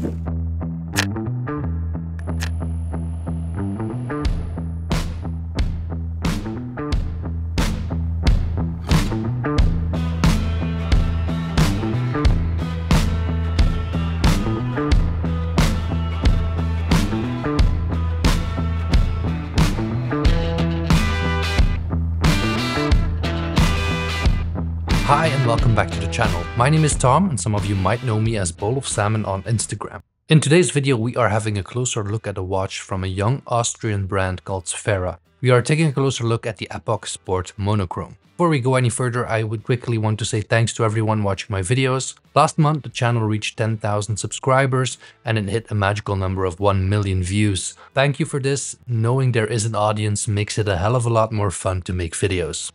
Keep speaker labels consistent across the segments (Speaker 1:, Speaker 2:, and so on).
Speaker 1: Hi and welcome back to the channel. My name is Tom and some of you might know me as Bowl of Salmon on Instagram. In today's video we are having a closer look at a watch from a young Austrian brand called Sphaera. We are taking a closer look at the Epoch Sport Monochrome. Before we go any further, I would quickly want to say thanks to everyone watching my videos. Last month the channel reached 10,000 subscribers and it hit a magical number of 1 million views. Thank you for this. Knowing there is an audience makes it a hell of a lot more fun to make videos.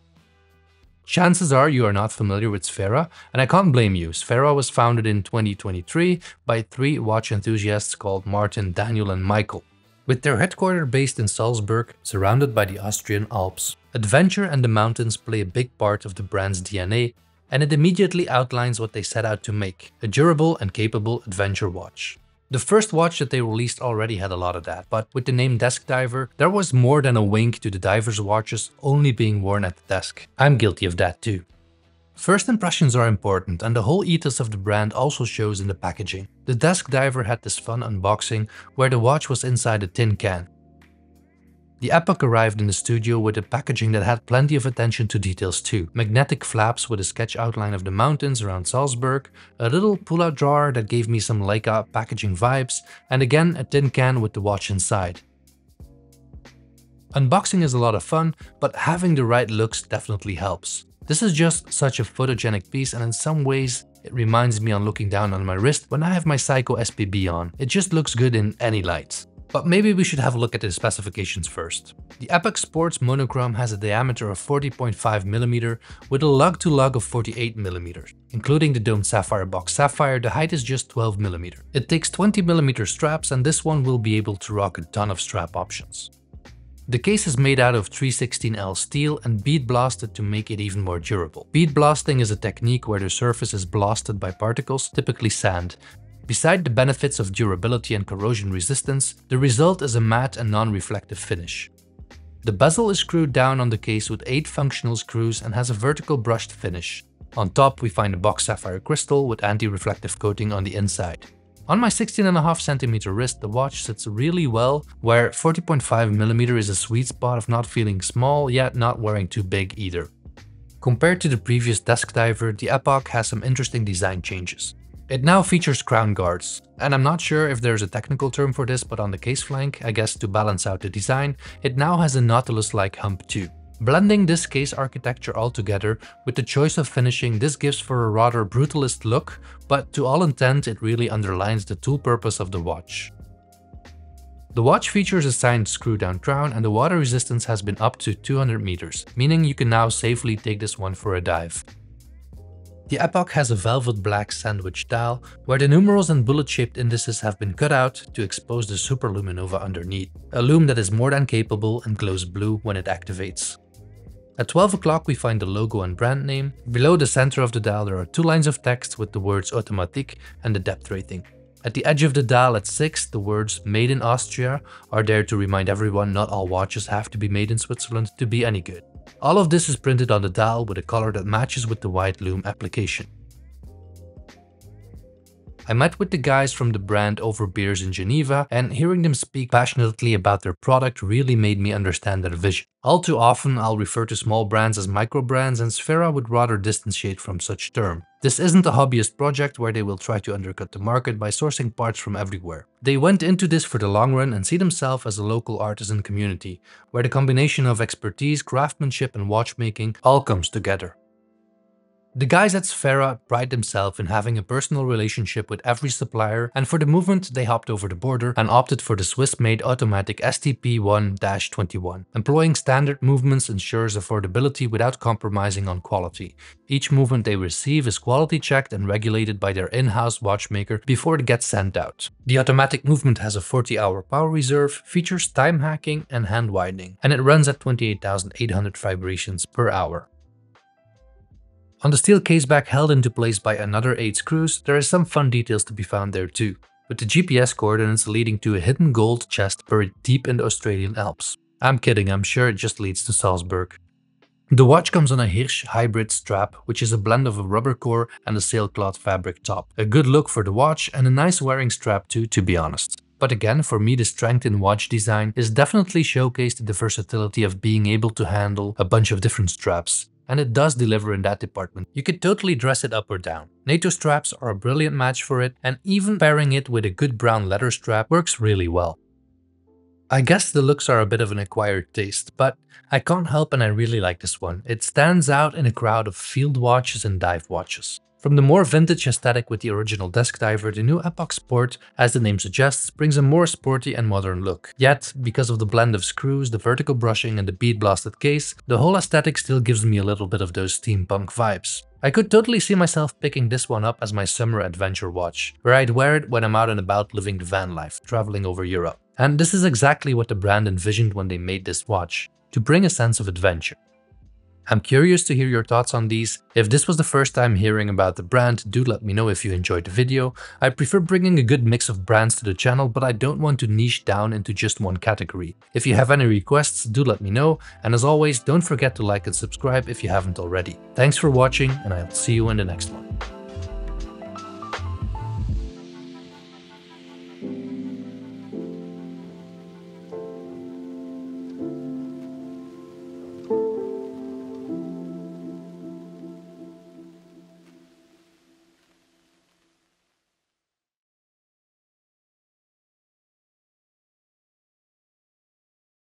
Speaker 1: Chances are you are not familiar with Sphaera, and I can't blame you. Sphaera was founded in 2023 by 3 watch enthusiasts called Martin, Daniel and Michael. With their headquarters based in Salzburg, surrounded by the Austrian Alps. Adventure and the mountains play a big part of the brand's DNA, and it immediately outlines what they set out to make, a durable and capable adventure watch. The first watch that they released already had a lot of that, but with the name Desk Diver, there was more than a wink to the diver's watches only being worn at the desk. I'm guilty of that too. First impressions are important, and the whole ethos of the brand also shows in the packaging. The Desk Diver had this fun unboxing where the watch was inside a tin can. The Epoch arrived in the studio with a packaging that had plenty of attention to details too. Magnetic flaps with a sketch outline of the mountains around Salzburg, a little pull-out drawer that gave me some Leica packaging vibes, and again a tin can with the watch inside. Unboxing is a lot of fun, but having the right looks definitely helps. This is just such a photogenic piece, and in some ways it reminds me on looking down on my wrist when I have my Seiko SPB on. It just looks good in any light. But maybe we should have a look at the specifications first. The Epoch Sports Monochrome has a diameter of 40.5mm with a lug-to-lug of 48mm. Including the domed sapphire box sapphire, the height is just 12mm. It takes 20mm straps, and this one will be able to rock a ton of strap options. The case is made out of 316L steel and bead blasted to make it even more durable. Bead blasting is a technique where the surface is blasted by particles, typically sand. Beside the benefits of durability and corrosion resistance, the result is a matte and non-reflective finish. The bezel is screwed down on the case with 8 functional screws and has a vertical brushed finish. On top we find a box sapphire crystal with anti-reflective coating on the inside. On my 16.5cm wrist, the watch sits really well, where 40.5mm is a sweet spot of not feeling small yet not wearing too big either. Compared to the previous Desk Diver, the Epoch has some interesting design changes. It now features crown guards, and I'm not sure if there's a technical term for this, but on the case flank, I guess to balance out the design, it now has a Nautilus-like hump too. Blending this case architecture all together with the choice of finishing, this gives for a rather brutalist look, but to all intent it really underlines the tool purpose of the watch. The watch features a signed screw-down crown, and the water resistance has been up to 200 meters, meaning you can now safely take this one for a dive. The Epoch has a velvet black sandwich dial, where the numerals and bullet-shaped indices have been cut out to expose the superluminova underneath, a lume that is more than capable and glows blue when it activates. At 12 o'clock we find the logo and brand name. Below the center of the dial there are 2 lines of text with the words Automatique and the depth rating. At the edge of the dial at 6, the words Made in Austria are there to remind everyone not all watches have to be made in Switzerland to be any good. All of this is printed on the dial with a color that matches with the white lume application. I met with the guys from the brand over beers in Geneva, and hearing them speak passionately about their product really made me understand their vision. All too often I'll refer to small brands as micro brands, and Sphaera would rather distantiate from such term. This isn't a hobbyist project where they will try to undercut the market by sourcing parts from everywhere. They went into this for the long run and see themselves as a local artisan community, where the combination of expertise, craftsmanship and watchmaking all comes together. The guys at Sphaera pride themselves in having a personal relationship with every supplier, and for the movement they hopped over the border and opted for the Swiss-made automatic STP-1-21. Employing standard movements ensures affordability without compromising on quality. Each movement they receive is quality checked and regulated by their in-house watchmaker before it gets sent out. The automatic movement has a 40-hour power reserve, features time hacking and hand widening, and it runs at 28,800 vibrations per hour. On the steel caseback held into place by another 8 screws, there is some fun details to be found there too. with the GPS coordinates leading to a hidden gold chest buried deep in the Australian Alps. I'm kidding, I'm sure it just leads to Salzburg. The watch comes on a Hirsch hybrid strap, which is a blend of a rubber core and a sailcloth fabric top. A good look for the watch and a nice wearing strap too, to be honest. But again, for me the strength in watch design is definitely showcased the versatility of being able to handle a bunch of different straps. And it does deliver in that department. You could totally dress it up or down. NATO straps are a brilliant match for it, and even pairing it with a good brown leather strap works really well. I guess the looks are a bit of an acquired taste, but I can't help and I really like this one. It stands out in a crowd of field watches and dive watches. From the more vintage aesthetic with the original desk diver, the new Epoch Sport, as the name suggests, brings a more sporty and modern look. Yet, because of the blend of screws, the vertical brushing and the bead-blasted case, the whole aesthetic still gives me a little bit of those steampunk vibes. I could totally see myself picking this one up as my summer adventure watch, where I'd wear it when I'm out and about living the van life, traveling over Europe. And this is exactly what the brand envisioned when they made this watch, to bring a sense of adventure. I'm curious to hear your thoughts on these. If this was the first time hearing about the brand, do let me know if you enjoyed the video. I prefer bringing a good mix of brands to the channel, but I don't want to niche down into just one category. If you have any requests, do let me know. And as always, don't forget to like and subscribe if you haven't already. Thanks for watching, and I'll see you in the next one.